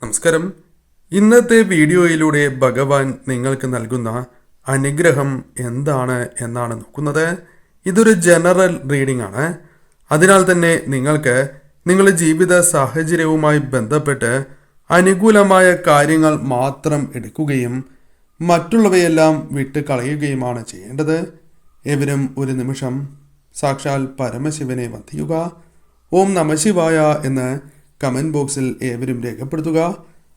നമസ്കാരം. ഇന്നത്തെ വീഡിയോയിലൂടെ ഭഗവാൻ നിങ്ങൾക്ക് നൽകുന്ന അനുഗ്രഹം എന്താണ് എന്നാണ് നോക്കുന്നത്. ഇതൊരു ജനറൽ റീഡിംഗ് ആണ്. അതിനാൽ തന്നെ നിങ്ങൾക്ക് നിങ്ങളുടെ ജീവിത സാഹചര്യവുമായി ബന്ധപ്പെട്ട് അനുകൂലമായ കാര്യങ്ങൾ മാത്രം എടുക്കുകയും മറ്റുള്ളവയെല്ലാം വിട്ട് കളയുകയുമാണ് ചെയ്യേണ്ടത്. ഏവരും ഒരു നിമിഷം സാക്ഷാൽ പരമശിവനെ വന്ദിക്കുക. ഓം നമഃശിവായ എന്ന് കമൻറ്റ് ബോക്സിൽ ഏവരും രേഖപ്പെടുത്തുക.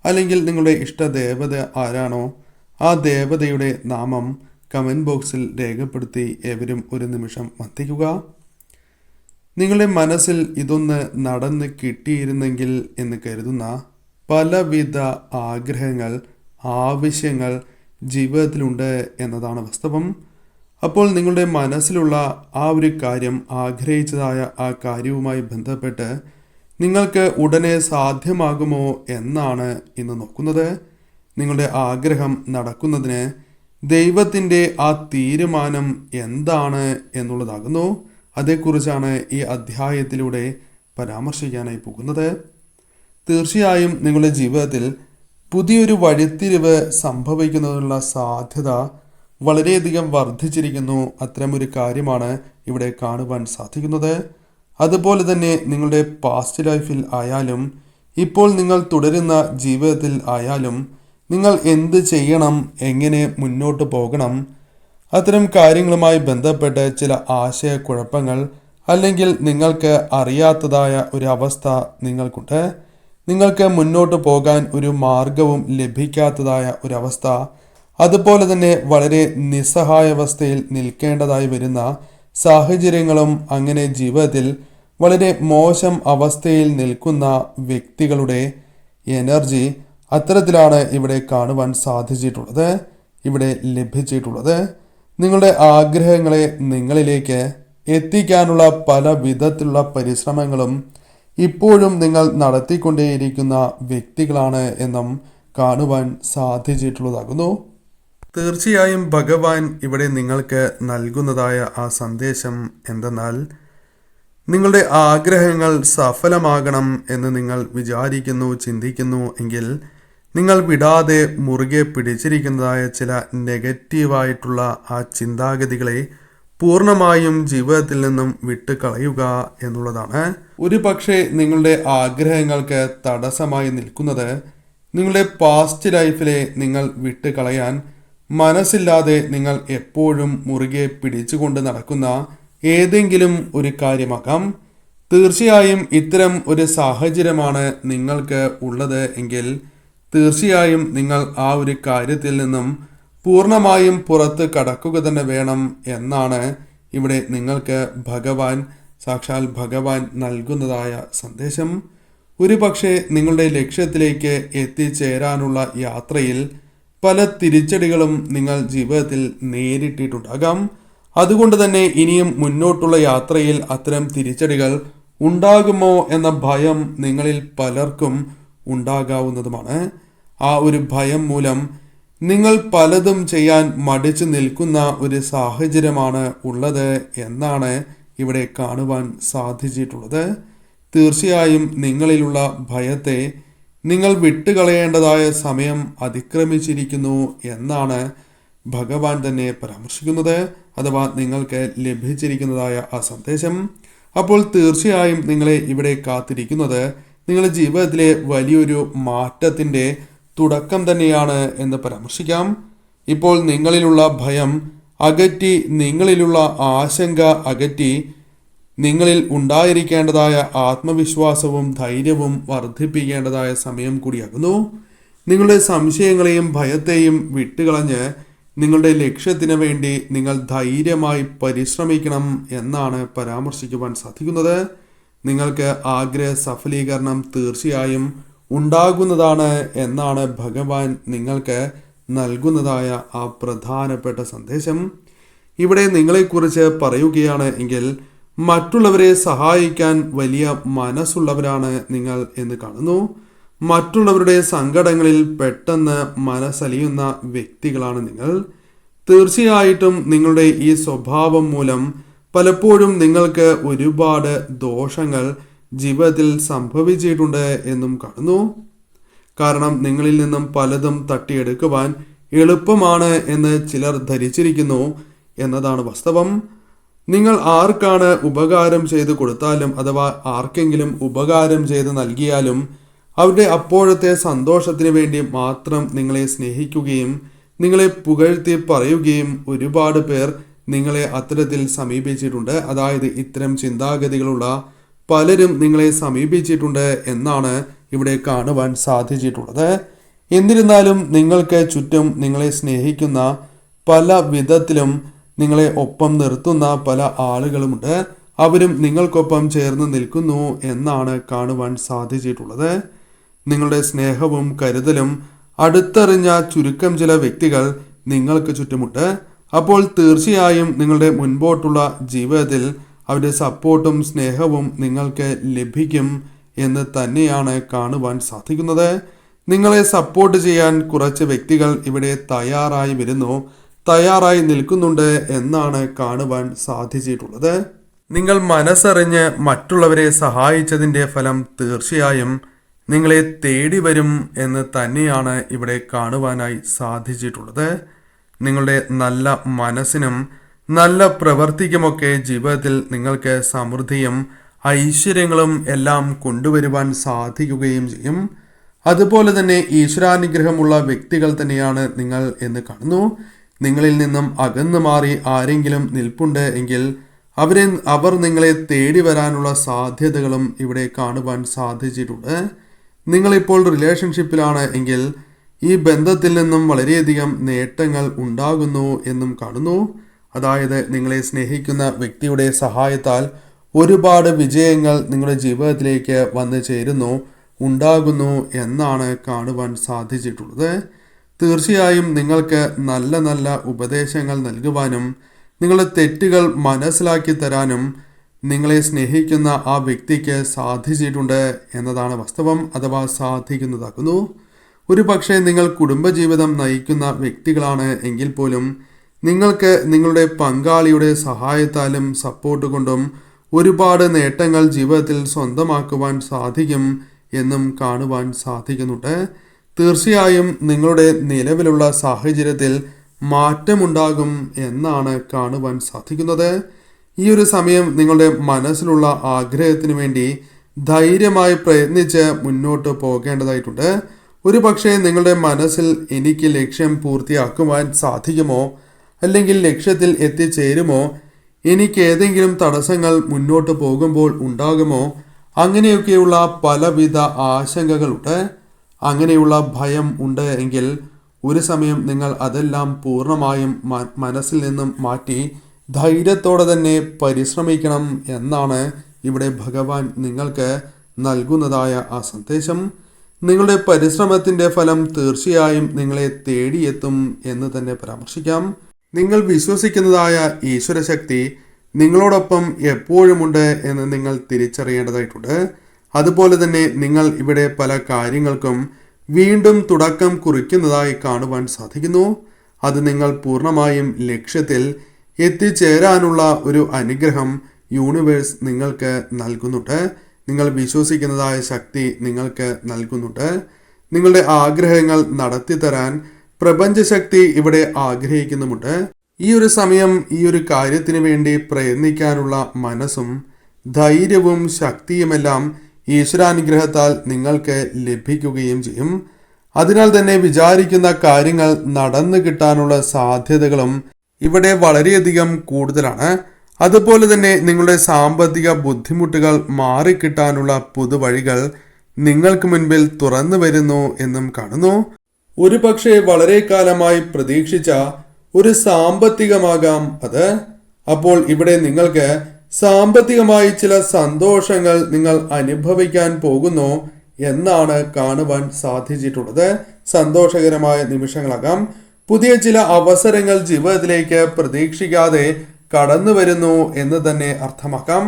അല്ലെങ്കിൽ നിങ്ങളുടെ ഇഷ്ടദേവത ആരാണോ ആ ദേവതയുടെ നാമം കമൻറ്റ് ബോക്സിൽ രേഖപ്പെടുത്തി ഏവരും ഒരു നിമിഷം വന്ദിക്കുക. നിങ്ങളുടെ മനസ്സിൽ ഇതൊന്ന് നടന്ന് കിട്ടിയിരുന്നെങ്കിൽ എന്ന് കരുതുന്ന പലവിധ ആഗ്രഹങ്ങൾ, ആവശ്യങ്ങൾ ജീവിതത്തിലുണ്ട് എന്നതാണ് വാസ്തവം. അപ്പോൾ നിങ്ങളുടെ മനസ്സിലുള്ള ആ ഒരു കാര്യം, ആഗ്രഹിച്ചതായ ആ കാര്യവുമായി ബന്ധപ്പെട്ട് നിങ്ങൾക്ക് ഉടനെ സാധ്യമാകുമോ എന്നാണ് ഇന്ന് നോക്കുന്നത്. നിങ്ങളുടെ ആഗ്രഹം നടക്കുന്നതിന് ദൈവത്തിൻ്റെ ആ തീരുമാനം എന്താണ് എന്നുള്ളതാകുന്നു. അതേക്കുറിച്ചാണ് ഈ അധ്യായത്തിലൂടെ പരാമർശിക്കാനായി പോകുന്നത്. തീർച്ചയായും നിങ്ങളുടെ ജീവിതത്തിൽ പുതിയൊരു വഴിത്തിരിവ് സംഭവിക്കുന്നതിനുള്ള സാധ്യത വളരെയധികം വർദ്ധിച്ചിരിക്കുന്നു. അത്തരമൊരു കാര്യമാണ് ഇവിടെ കാണുവാൻ സാധിക്കുന്നത്. അതുപോലെ തന്നെ നിങ്ങളുടെ പാസ്റ്റ് ലൈഫിൽ ആയാലും ഇപ്പോൾ നിങ്ങൾ തുടരുന്ന ജീവിതത്തിൽ ആയാലും നിങ്ങൾ എന്ത് ചെയ്യണം, എങ്ങനെ മുന്നോട്ട് പോകണം, അത്തരം കാര്യങ്ങളുമായി ബന്ധപ്പെട്ട് ചില ആശയക്കുഴപ്പങ്ങൾ അല്ലെങ്കിൽ നിങ്ങൾക്ക് അറിയാത്തതായ ഒരു അവസ്ഥ നിങ്ങൾക്കുണ്ട്. നിങ്ങൾക്ക് മുന്നോട്ട് പോകാൻ ഒരു മാർഗവും ലഭിക്കാത്തതായ ഒരവസ്ഥ, അതുപോലെ തന്നെ വളരെ നിസ്സഹായാവസ്ഥയിൽ നിൽക്കേണ്ടതായി വരുന്ന സാഹചര്യങ്ങളും, അങ്ങനെ ജീവിതത്തിൽ വളരെ മോശം അവസ്ഥയിൽ നിൽക്കുന്ന വ്യക്തികളുടെ എനർജി അത്തരത്തിലാണ് ഇവിടെ കാണുവാൻ സാധിച്ചിട്ടുള്ളത്, ഇവിടെ ലഭിച്ചിട്ടുള്ളത്. നിങ്ങളുടെ ആഗ്രഹങ്ങളെ നിങ്ങളിലേക്ക് എത്തിക്കാനുള്ള പല വിധത്തിലുള്ള പരിശ്രമങ്ങളും ഇപ്പോഴും നിങ്ങൾ നടത്തിക്കൊണ്ടേയിരിക്കുന്ന വ്യക്തികളാണ് എന്നും കാണുവാൻ സാധിച്ചിട്ടുള്ളതാകുന്നു. തീർച്ചയായും ഭഗവാൻ ഇവിടെ നിങ്ങൾക്ക് നൽകുന്നതായ ആ സന്ദേശം എന്തെന്നാൽ, നിങ്ങളുടെ ആഗ്രഹങ്ങൾ സഫലമാകണം എന്ന് നിങ്ങൾ വിചാരിക്കുന്നു, ചിന്തിക്കുന്നു എങ്കിൽ നിങ്ങൾ വിടാതെ മുറുകെ പിടിച്ചിരിക്കുന്നതായ ചില നെഗറ്റീവായിട്ടുള്ള ആ ചിന്താഗതികളെ പൂർണ്ണമായും ജീവിതത്തിൽ നിന്നും വിട്ട് കളയുക എന്നുള്ളതാണ്. ഒരു പക്ഷേ നിങ്ങളുടെ ആഗ്രഹങ്ങൾക്ക് തടസ്സമായി നിൽക്കുന്നത് നിങ്ങളുടെ പാസ്റ്റ് ലൈഫിലെ നിങ്ങൾ വിട്ട് കളയാൻ മനസ്സില്ലാതെ നിങ്ങൾ എപ്പോഴും മുറുകെ പിടിച്ചുകൊണ്ട് നടക്കുന്ന ഏതെങ്കിലും ഒരു കാര്യമാകാം. തീർച്ചയായും ഇത്തരം ഒരു സാഹചര്യമാണ് നിങ്ങൾക്ക് ഉള്ളത് എങ്കിൽ തീർച്ചയായും നിങ്ങൾ ആ ഒരു കാര്യത്തിൽ നിന്നും പൂർണ്ണമായും പുറത്ത് കടക്കുക തന്നെ വേണം എന്നാണ് ഇവിടെ നിങ്ങൾക്ക് സാക്ഷാൽ ഭഗവാൻ നൽകുന്നതായ സന്ദേശം. ഒരു പക്ഷേ നിങ്ങളുടെ ലക്ഷ്യത്തിലേക്ക് എത്തിച്ചേരാനുള്ള യാത്രയിൽ പല തിരിച്ചടികളും നിങ്ങൾ ജീവിതത്തിൽ നേരിട്ടിട്ടുണ്ടാകാം. അതുകൊണ്ട് തന്നെ ഇനിയും മുന്നോട്ടുള്ള യാത്രയിൽ അത്തരം തിരിച്ചടികൾ ഉണ്ടാകുമോ എന്ന ഭയം നിങ്ങളിൽ പലർക്കും ഉണ്ടാകാവുന്നതുമാണ്. ആ ഒരു ഭയം മൂലം നിങ്ങൾ പലതും ചെയ്യാൻ മടിച്ചു നിൽക്കുന്ന ഒരു സാഹചര്യമാണ് ഉള്ളത് എന്നാണ് ഇവിടെ കാണുവാൻ സാധിച്ചിട്ടുള്ളത്. തീർച്ചയായും നിങ്ങളിലുള്ള ഭയത്തെ നിങ്ങൾ വിട്ടുകളയേണ്ടതായ സമയം അതിക്രമിച്ചിരിക്കുന്നു എന്നാണ് ഭഗവാൻ തന്നെ പരാമർശിക്കുന്നത്, അഥവാ നിങ്ങൾക്ക് ലഭിച്ചിരിക്കുന്നതായ ആ സന്ദേശം. അപ്പോൾ തീർച്ചയായും നിങ്ങളെ ഇവിടെ കാത്തിരിക്കുന്നത് നിങ്ങളുടെ ജീവിതത്തിലെ വലിയൊരു മാറ്റത്തിൻ്റെ തുടക്കം തന്നെയാണ് എന്ന് പരാമർശിക്കാം. ഇപ്പോൾ നിങ്ങളിലുള്ള ഭയം അകറ്റി, നിങ്ങളിലുള്ള ആശങ്ക അകറ്റി, നിങ്ങളിൽ ഉണ്ടായിരിക്കേണ്ടതായ ആത്മവിശ്വാസവും ധൈര്യവും വർദ്ധിപ്പിക്കേണ്ടതായ സമയം കൂടിയാകുന്നു. നിങ്ങളുടെ സംശയങ്ങളെയും ഭയത്തെയും വിട്ടുകളഞ്ഞ് നിങ്ങളുടെ ലക്ഷ്യത്തിന് വേണ്ടി നിങ്ങൾ ധൈര്യമായി പരിശ്രമിക്കണം എന്നാണ് പരാമർശിക്കുവാൻ സാധിക്കുന്നത്. നിങ്ങൾക്ക് ആഗ്രഹ സഫലീകരണം തീർച്ചയായും ഉണ്ടാകുന്നതാണ് എന്നാണ് ഭഗവാൻ നിങ്ങൾക്ക് നൽകുന്നതായ ആ പ്രധാനപ്പെട്ട സന്ദേശം. ഇവിടെ നിങ്ങളെക്കുറിച്ച് പറയുകയാണ് എങ്കിൽ മറ്റുള്ളവരെ സഹായിക്കാൻ വലിയ മനസ്സുള്ളവരാണ് നിങ്ങൾ എന്ന് കാണുന്നു. മറ്റുള്ളവരുടെ സങ്കടങ്ങളിൽ പെട്ടെന്ന് മനസ്സലിയുന്ന വ്യക്തികളാണ് നിങ്ങൾ. തീർച്ചയായിട്ടും നിങ്ങളുടെ ഈ സ്വഭാവം മൂലം പലപ്പോഴും നിങ്ങൾക്ക് ഒരുപാട് ദോഷങ്ങൾ ജീവിതത്തിൽ സംഭവിച്ചിട്ടുണ്ട് എന്നും കാണുന്നു. കാരണം നിങ്ങളിൽ നിന്നും പലതും തട്ടിയെടുക്കുവാൻ എളുപ്പമാണ് എന്ന് ചിലർ ധരിച്ചിരിക്കുന്നു എന്നതാണ് വാസ്തവം. നിങ്ങൾ ആർക്കാണ് ഉപകാരം ചെയ്ത് കൊടുത്താലും അഥവാ ആർക്കെങ്കിലും ഉപകാരം ചെയ്ത് നൽകിയാലും അവരുടെ അപ്പോഴത്തെ സന്തോഷത്തിന് വേണ്ടി മാത്രം നിങ്ങളെ സ്നേഹിക്കുകയും നിങ്ങളെ പുകഴ്ത്തി പറയുകയും ഒരുപാട് പേർ നിങ്ങളെ അത്തരത്തിൽ സമീപിച്ചിട്ടുണ്ട്. അതായത് ഇത്തരം ചിന്താഗതികളുള്ള പലരും നിങ്ങളെ സമീപിച്ചിട്ടുണ്ട് എന്നാണ് ഇവിടെ കാണുവാൻ സാധിച്ചിട്ടുള്ളത്. എന്നിരുന്നാലും നിങ്ങൾക്ക് ചുറ്റും നിങ്ങളെ സ്നേഹിക്കുന്ന പല വിധത്തിലും നിങ്ങളെ ഒപ്പം നിർത്തുന്ന പല ആളുകളുമുണ്ട്. അവരും നിങ്ങൾക്കൊപ്പം ചേർന്ന് നിൽക്കുന്നു എന്നാണ് കാണുവാൻ സാധിച്ചിട്ടുള്ളത്. നിങ്ങളുടെ സ്നേഹവും കരുതലും അടുത്തറിഞ്ഞ ചുരുക്കം ചില വ്യക്തികൾ നിങ്ങൾക്ക് ചുറ്റുമുണ്ട്. അപ്പോൾ തീർച്ചയായും നിങ്ങളുടെ മുൻപോട്ടുള്ള ജീവിതത്തിൽ അവരുടെ സപ്പോർട്ടും സ്നേഹവും നിങ്ങൾക്ക് ലഭിക്കും എന്ന് തന്നെയാണ് കാണുവാൻ സാധിക്കുന്നത്. നിങ്ങളെ സപ്പോർട്ട് ചെയ്യാൻ കുറച്ച് വ്യക്തികൾ ഇവിടെ തയ്യാറായി നിൽക്കുന്നുണ്ട് എന്നാണ് കാണുവാൻ സാധിച്ചിട്ടുള്ളത്. നിങ്ങൾ മനസ്സറിഞ്ഞ് മറ്റുള്ളവരെ സഹായിച്ചതിൻ്റെ ഫലം തീർച്ചയായും നിങ്ങളെ തേടി വരും എന്ന് തന്നെയാണ് ഇവിടെ കാണുവാനായി സാധിച്ചിട്ടുള്ളത്. നിങ്ങളുടെ നല്ല മനസ്സിനും നല്ല പ്രവൃത്തിക്കുമൊക്കെ ജീവിതത്തിൽ നിങ്ങൾക്ക് സമൃദ്ധിയും ഐശ്വര്യങ്ങളും എല്ലാം കൊണ്ടുവരുവാൻ സാധിക്കുകയും ചെയ്യും. അതുപോലെ തന്നെ ഈശ്വരാനുഗ്രഹമുള്ള വ്യക്തികൾ തന്നെയാണ് നിങ്ങൾ എന്ന് കാണുന്നു. നിങ്ങളിൽ നിന്നും അകന്നു മാറി ആരെങ്കിലും നിൽപ്പുണ്ട് എങ്കിൽ അവർ നിങ്ങളെ തേടി വരാനുള്ള സാധ്യതകളും ഇവിടെ കാണുവാൻ സാധിച്ചിട്ടുണ്ട്. നിങ്ങളിപ്പോൾ റിലേഷൻഷിപ്പിലാണ് എങ്കിൽ ഈ ബന്ധത്തിൽ നിന്നും വളരെയധികം നേട്ടങ്ങൾ ഉണ്ടാകുന്നു എന്നും കാണുന്നു. അതായത് നിങ്ങളെ സ്നേഹിക്കുന്ന വ്യക്തിയുടെ സഹായത്താൽ ഒരുപാട് വിജയങ്ങൾ നിങ്ങളുടെ ജീവിതത്തിലേക്ക് വന്നു ചേരുന്നു ഉണ്ടാകുന്നു എന്നാണ് കാണുവാൻ സാധിച്ചിട്ടുള്ളത്. തീർച്ചയായും നിങ്ങൾക്ക് നല്ല നല്ല ഉപദേശങ്ങൾ നൽകുവാനും നിങ്ങളുടെ തെറ്റുകൾ മനസ്സിലാക്കി തരാനും നിങ്ങളെ സ്നേഹിക്കുന്ന ആ വ്യക്തിക്ക് സാധിച്ചിട്ടുണ്ട് എന്നതാണ് വാസ്തവം, അഥവാ സാധിക്കുന്നതാക്കുന്നു. ഒരു പക്ഷേ നിങ്ങൾ കുടുംബജീവിതം നയിക്കുന്ന വ്യക്തികളാണ് എങ്കിൽ പോലും നിങ്ങൾക്ക് നിങ്ങളുടെ പങ്കാളിയുടെ സഹായത്താലും സപ്പോർട്ട് കൊണ്ടും ഒരുപാട് നേട്ടങ്ങൾ ജീവിതത്തിൽ സ്വന്തമാക്കുവാൻ സാധിക്കും എന്നും കാണുവാൻ സാധിക്കുന്നുണ്ട്. തീർച്ചയായും നിങ്ങളുടെ നിലവിലുള്ള സാഹചര്യത്തിൽ മാറ്റമുണ്ടാകും എന്നാണ് കാണുവാൻ സാധിക്കുന്നത്. ഈ ഒരു സമയം നിങ്ങളുടെ മനസ്സിലുള്ള ആഗ്രഹത്തിന് വേണ്ടി ധൈര്യമായി പ്രയത്നിച്ച് മുന്നോട്ട് പോകേണ്ടതായിട്ടുണ്ട്. ഒരു പക്ഷേ നിങ്ങളുടെ മനസ്സിൽ എനിക്ക് ലക്ഷ്യം പൂർത്തിയാക്കുവാൻ സാധിക്കുമോ, അല്ലെങ്കിൽ ലക്ഷ്യത്തിൽ എത്തിച്ചേരുമോ, എനിക്ക് ഏതെങ്കിലും തടസ്സങ്ങൾ മുന്നോട്ട് പോകുമ്പോൾ ഉണ്ടാകുമോ, അങ്ങനെയൊക്കെയുള്ള പലവിധ ആശങ്കകളുണ്ട്. അങ്ങനെയുള്ള ഭയം ഉണ്ട് എങ്കിൽ ഒരു സമയം നിങ്ങൾ അതെല്ലാം പൂർണ്ണമായും മനസ്സിൽ നിന്നും മാറ്റി ധൈര്യത്തോടെ തന്നെ പരിശ്രമിക്കണം എന്നാണ് ഇവിടെ ഭഗവാൻ നിങ്ങൾക്ക് നൽകുന്നതായ ആ സന്ദേശം. നിങ്ങളുടെ പരിശ്രമത്തിൻ്റെ ഫലം തീർച്ചയായും നിങ്ങളെ തേടിയെത്തും എന്ന് തന്നെ പരാമർശിക്കാം. നിങ്ങൾ വിശ്വസിക്കുന്നതായ ഈശ്വരശക്തി നിങ്ങളോടൊപ്പം എപ്പോഴുമുണ്ട് എന്ന് നിങ്ങൾ തിരിച്ചറിയേണ്ടതായിട്ടുണ്ട്. അതുപോലെ തന്നെ നിങ്ങൾ ഇവിടെ പല കാര്യങ്ങൾക്കും വീണ്ടും തുടക്കം കുറിക്കുന്നതായി കാണുവാൻ സാധിക്കുന്നു. അത് നിങ്ങൾ പൂർണ്ണമായും ലക്ഷ്യത്തിൽ എത്തിച്ചേരാനുള്ള ഒരു അനുഗ്രഹം യൂണിവേഴ്സ് നിങ്ങൾക്ക് നൽകുന്നുണ്ട്. നിങ്ങൾ വിശ്വസിക്കുന്നതായ ശക്തി നിങ്ങൾക്ക് നൽകുന്നുണ്ട്. നിങ്ങളുടെ ആഗ്രഹങ്ങൾ നടത്തിത്തരാൻ പ്രപഞ്ചശക്തി ഇവിടെ ആഗ്രഹിക്കുന്നുമുണ്ട്. ഈ ഒരു സമയം ഈ ഒരു കാര്യത്തിന് വേണ്ടി പ്രയത്നിക്കാനുള്ള മനസ്സും ധൈര്യവും ശക്തിയുമെല്ലാം ഈശ്വരാനുഗ്രഹത്താൽ നിങ്ങൾക്ക് ലഭിക്കുകയും ചെയ്യും. അതിനാൽ തന്നെ വിചാരിക്കുന്ന കാര്യങ്ങൾ നടന്നു കിട്ടാനുള്ള സാധ്യതകളും ഇവിടെ വളരെയധികം കൂടുതലാണ്. അതുപോലെ തന്നെ നിങ്ങളുടെ സാമ്പത്തിക ബുദ്ധിമുട്ടുകൾ മാറിക്കിട്ടാനുള്ള പുതുവഴികൾ നിങ്ങൾക്ക് മുൻപിൽ തുറന്നു വരുന്നു എന്നും കാണുന്നു. ഒരു പക്ഷേ വളരെ കാലമായി പ്രതീക്ഷിച്ച ഒരു സാമ്പത്തികമാകാം അത്. അപ്പോൾ ഇവിടെ നിങ്ങൾക്ക് സാമ്പത്തികമായി ചില സന്തോഷങ്ങൾ നിങ്ങൾ അനുഭവിക്കാൻ പോകുന്നു എന്നാണ് കാണുവാൻ സാധിച്ചിട്ടുള്ളത്. സന്തോഷകരമായ നിമിഷങ്ങളാകാം. പുതിയ ചില അവസരങ്ങൾ ജീവിതത്തിലേക്ക് പ്രതീക്ഷിക്കാതെ കടന്നു വരുന്നു എന്ന് തന്നെ അർത്ഥമാക്കാം.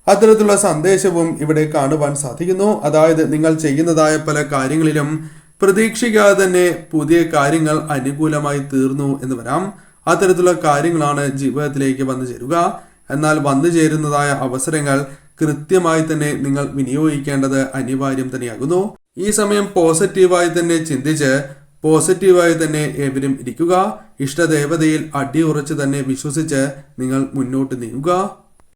അത്തരത്തിലുള്ള സന്ദേശവും ഇവിടെ കാണുവാൻ സാധിക്കുന്നു. അതായത് നിങ്ങൾ ചെയ്യുന്നതായ പല കാര്യങ്ങളിലും പ്രതീക്ഷിക്കാതെ തന്നെ പുതിയ കാര്യങ്ങൾ അനുകൂലമായി തീർന്നു എന്ന് വരാം. അത്തരത്തിലുള്ള കാര്യങ്ങളാണ് ജീവിതത്തിലേക്ക് വന്നു ചേരുക. എന്നാൽ വന്നു ചേരുന്നതായ അവസരങ്ങൾ കൃത്യമായി തന്നെ നിങ്ങൾ വിനിയോഗിക്കേണ്ടത് അനിവാര്യം തന്നെയാകുന്നു. ഈ സമയം പോസിറ്റീവായി തന്നെ ചിന്തിച്ച് പോസിറ്റീവായി തന്നെ ഏവരും ഇരിക്കുക. ഇഷ്ടദേവതയിൽ അടിയുറച്ച് തന്നെ വിശ്വസിച്ച് നിങ്ങൾ മുന്നോട്ട് നീങ്ങുക.